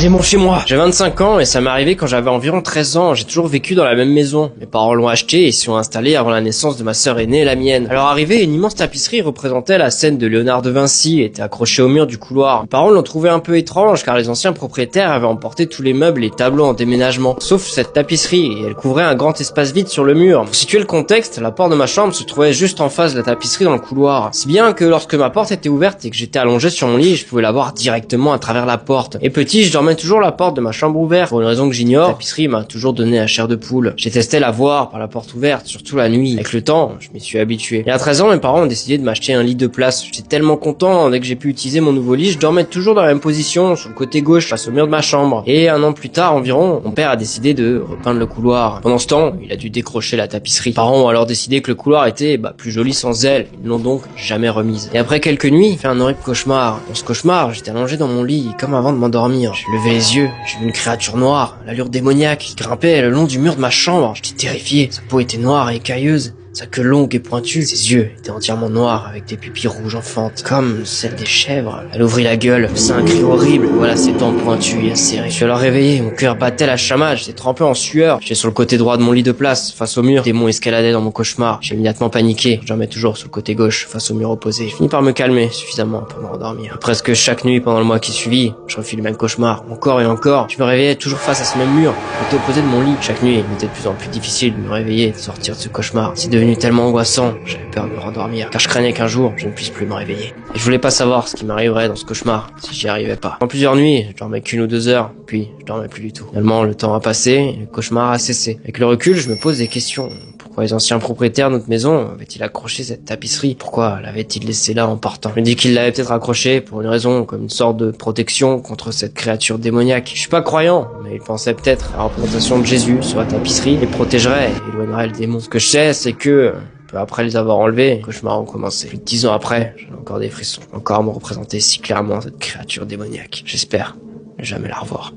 J'ai mon chez moi. J'ai 25 ans et ça m'est arrivé quand j'avais environ 13 ans. J'ai toujours vécu dans la même maison. Mes parents l'ont acheté et s'y sont installés avant la naissance de ma sœur aînée et la mienne. À leur arrivée, une immense tapisserie représentait la scène de Léonard de Vinci et était accrochée au mur du couloir. Mes parents l'ont trouvé un peu étrange car les anciens propriétaires avaient emporté tous les meubles et tableaux en déménagement, sauf cette tapisserie, et elle couvrait un grand espace vide sur le mur. Pour situer le contexte, la porte de ma chambre se trouvait juste en face de la tapisserie dans le couloir. Si bien que lorsque ma porte était ouverte et que j'étais allongé sur mon lit, je pouvais la voir directement à travers la porte. Et petit, je dormais toujours la porte de ma chambre ouverte. Pour une raison que j'ignore, la tapisserie m'a toujours donné la chair de poule. J'ai testé la voir par la porte ouverte, surtout la nuit. Avec le temps, je m'y suis habitué. Et à 13 ans, mes parents ont décidé de m'acheter un lit de place. J'étais tellement content, dès que j'ai pu utiliser mon nouveau lit, je dormais toujours dans la même position, sur le côté gauche, face au mur de ma chambre. Et un an plus tard environ, mon père a décidé de repeindre le couloir. Pendant ce temps, il a dû décrocher la tapisserie. Mes parents ont alors décidé que le couloir était plus joli sans elle. Ils ne l'ont donc jamais remise. Et après quelques nuits, j'ai fait un horrible cauchemar. Dans ce cauchemar, j'étais allongé dans mon lit, comme avant de m'endormir. J'ai levé les yeux, j'ai vu une créature noire, à l'allure démoniaque, qui grimpait le long du mur de ma chambre. J'étais terrifié. Sa peau était noire et écailleuse. Sa queue longue et pointue, ses yeux étaient entièrement noirs avec des pupilles rouges enfantes, comme celles des chèvres. Elle ouvrit la gueule, poussa un cri horrible, voilà ses dents pointues et acérées. Je suis alors réveillé, mon cœur battait la chamade, j'étais trempé en sueur. J'étais sur le côté droit de mon lit de place, face au mur. Des démons escaladaient dans mon cauchemar. J'ai immédiatement paniqué, je dormais toujours sur le côté gauche, face au mur opposé. Je finis par me calmer suffisamment pour me rendormir. Presque chaque nuit pendant le mois qui suivit, je refis le même cauchemar, encore et encore. Je me réveillais toujours face à ce même mur, côté opposé de mon lit. Chaque nuit, il m'était de plus en plus difficile de me réveiller et de sortir de ce cauchemar. C'est devenu tellement angoissant, j'avais peur de me rendormir, car je craignais qu'un jour, je ne puisse plus me réveiller. Et je voulais pas savoir ce qui m'arriverait dans ce cauchemar, si j'y arrivais pas. En plusieurs nuits, je dormais qu'une ou 2 heures, puis je dormais plus du tout. Finalement, le temps a passé, et le cauchemar a cessé. Avec le recul, je me pose des questions. Pourquoi les anciens propriétaires de notre maison avaient-ils accroché cette tapisserie? Pourquoi l'avaient-ils laissée là en partant? Je me dis qu'ils l'avaient peut-être accrochée pour une raison, comme une sorte de protection contre cette créature démoniaque. Je suis pas croyant, mais ils pensaient peut-être à la représentation de Jésus sur la tapisserie les protégerait et éloignerait le démon. Ce que je sais, c'est que peu après les avoir enlevés, les cauchemars ont commencé. Plus de 10 ans après, j'ai encore des frissons. Encore à me représenter si clairement cette créature démoniaque. J'espère ne jamais la revoir.